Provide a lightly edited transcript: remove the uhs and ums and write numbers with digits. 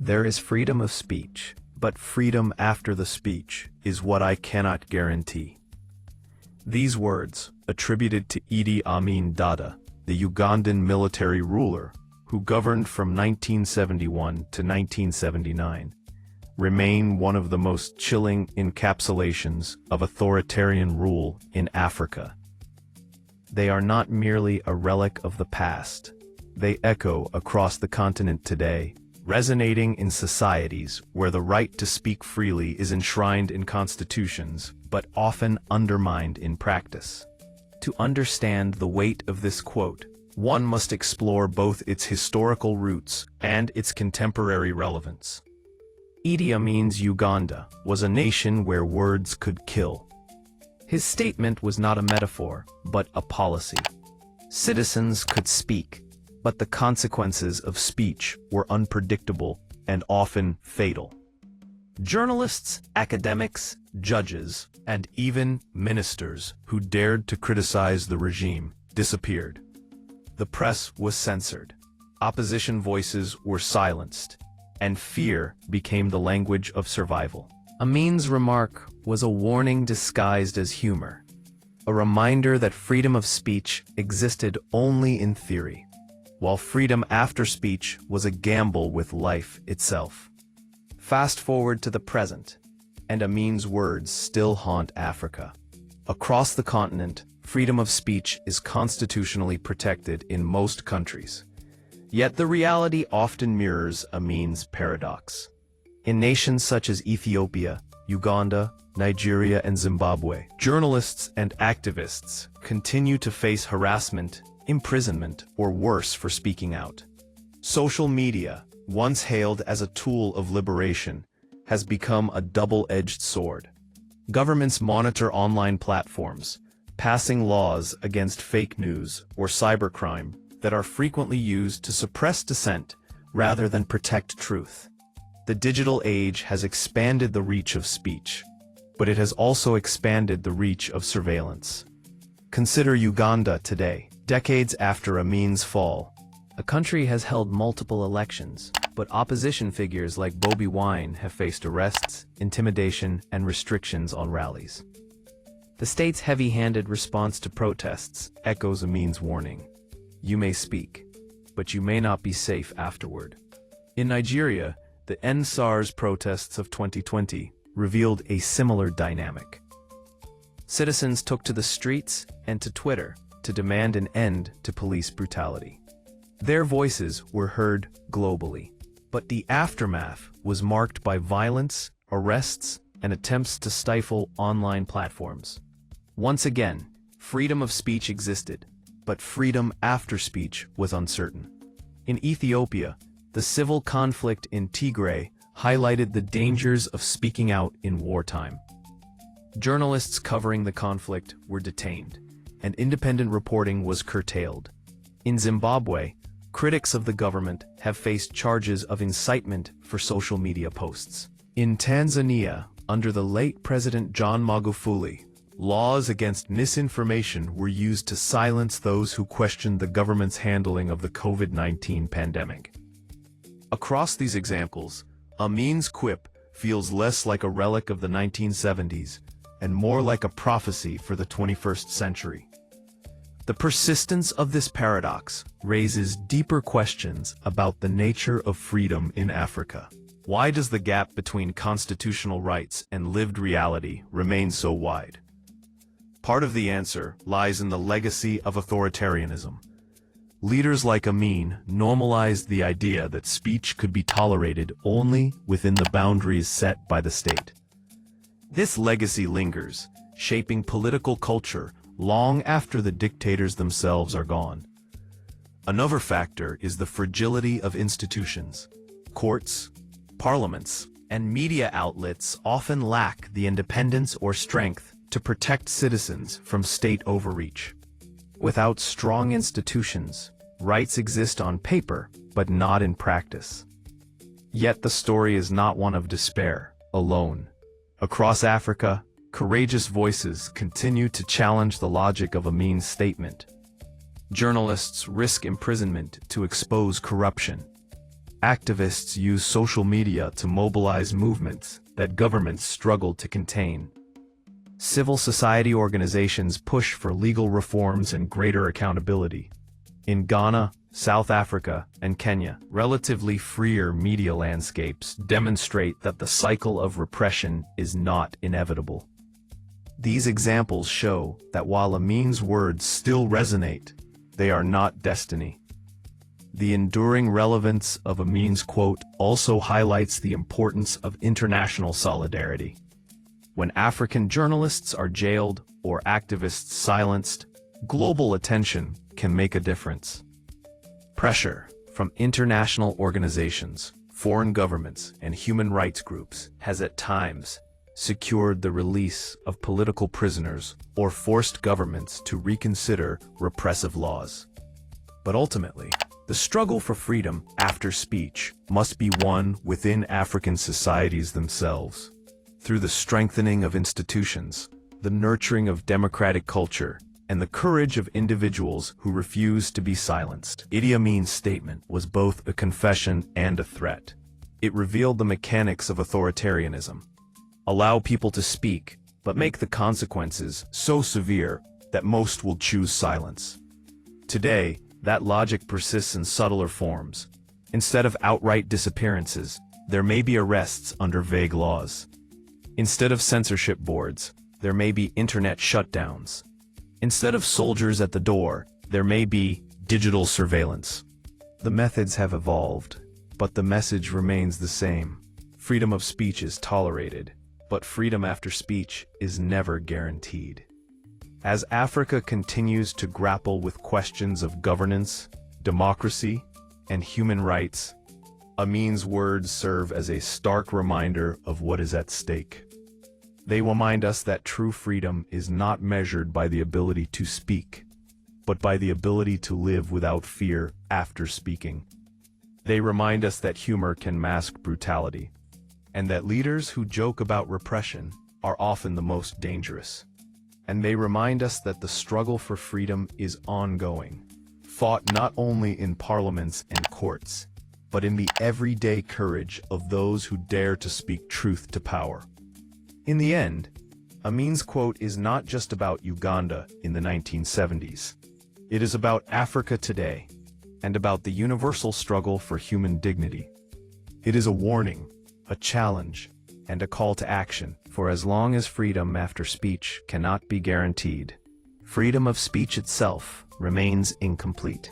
There is freedom of speech, but freedom after the speech is what I cannot guarantee. These words, attributed to Idi Amin Dada, the Ugandan military ruler, who governed from 1971 to 1979, remain one of the most chilling encapsulations of authoritarian rule in Africa. They are not merely a relic of the past. They echo across the continent today, resonating in societies where the right to speak freely is enshrined in constitutions, but often undermined in practice. To understand the weight of this quote, one must explore both its historical roots and its contemporary relevance. Idi Amin's Uganda was a nation where words could kill. His statement was not a metaphor, but a policy. Citizens could speak, but the consequences of speech were unpredictable and often fatal. Journalists, academics, judges, and even ministers who dared to criticize the regime disappeared. The press was censored, opposition voices were silenced, and fear became the language of survival. Amin's remark was a warning disguised as humor, a reminder that freedom of speech existed only in theory, while freedom after speech was a gamble with life itself. Fast forward to the present, and Amin's words still haunt Africa. Across the continent, freedom of speech is constitutionally protected in most countries. Yet the reality often mirrors Amin's paradox. In nations such as Ethiopia, Uganda, Nigeria, and Zimbabwe, journalists and activists continue to face harassment, imprisonment, or worse for speaking out. Social media, once hailed as a tool of liberation, has become a double-edged sword. Governments monitor online platforms, passing laws against fake news or cybercrime that are frequently used to suppress dissent rather than protect truth. The digital age has expanded the reach of speech, but it has also expanded the reach of surveillance. Consider Uganda today. Decades after Amin's fall, a country has held multiple elections, but opposition figures like Bobi Wine have faced arrests, intimidation, and restrictions on rallies. The state's heavy-handed response to protests echoes Amin's warning. You may speak, but you may not be safe afterward. In Nigeria, the End SARS protests of 2020 revealed a similar dynamic. Citizens took to the streets and to Twitter to demand an end to police brutality. Their voices were heard globally, but the aftermath was marked by violence, arrests, and attempts to stifle online platforms. Once again, freedom of speech existed, but freedom after speech was uncertain. In Ethiopia, the civil conflict in Tigray highlighted the dangers of speaking out in wartime. Journalists covering the conflict were detained, and independent reporting was curtailed. In Zimbabwe, critics of the government have faced charges of incitement for social media posts. In Tanzania, under the late President John Magufuli, laws against misinformation were used to silence those who questioned the government's handling of the COVID-19 pandemic. Across these examples, Amin's quip feels less like a relic of the 1970s and more like a prophecy for the 21st century. The persistence of this paradox raises deeper questions about the nature of freedom in Africa. Why does the gap between constitutional rights and lived reality remain so wide? Part of the answer lies in the legacy of authoritarianism. Leaders like Amin normalized the idea that speech could be tolerated only within the boundaries set by the state. This legacy lingers, shaping political culture long after the dictators themselves are gone. Another factor is the fragility of institutions. Courts, parliaments, and media outlets often lack the independence or strength to protect citizens from state overreach. Without strong institutions, rights exist on paper, but not in practice. Yet the story is not one of despair alone. Across Africa, courageous voices continue to challenge the logic of Amin's statement. Journalists risk imprisonment to expose corruption. activists use social media to mobilize movements that governments struggle to contain. Civil society organizations push for legal reforms and greater accountability. In Ghana, South Africa, and Kenya, relatively freer media landscapes demonstrate that the cycle of repression is not inevitable. These examples show that while Amin's words still resonate, they are not destiny. The enduring relevance of Amin's quote also highlights the importance of international solidarity. When African journalists are jailed or activists silenced, global attention can make a difference. Pressure from international organizations, foreign governments, and human rights groups has at times secured the release of political prisoners or forced governments to reconsider repressive laws. But ultimately, the struggle for freedom after speech must be won within African societies themselves. Through the strengthening of institutions, the nurturing of democratic culture, and the courage of individuals who refuse to be silenced. Idi Amin's statement was both a confession and a threat. It revealed the mechanics of authoritarianism. Allow people to speak, but make the consequences so severe that most will choose silence. Today, that logic persists in subtler forms. Instead of outright disappearances, there may be arrests under vague laws. Instead of censorship boards, there may be internet shutdowns. Instead of soldiers at the door, there may be digital surveillance. The methods have evolved, but the message remains the same. Freedom of speech is tolerated, but freedom after speech is never guaranteed. As Africa continues to grapple with questions of governance, democracy, and human rights, Amin's words serve as a stark reminder of what is at stake. They remind us that true freedom is not measured by the ability to speak, but by the ability to live without fear after speaking. They remind us that humor can mask brutality, and that leaders who joke about repression are often the most dangerous. And they remind us that the struggle for freedom is ongoing, fought not only in parliaments and courts, but in the everyday courage of those who dare to speak truth to power. In the end, Amin's quote is not just about Uganda in the 1970s. It is about Africa today, and about the universal struggle for human dignity. It is a warning, a challenge, and a call to action, for as long as freedom after speech cannot be guaranteed, freedom of speech itself remains incomplete.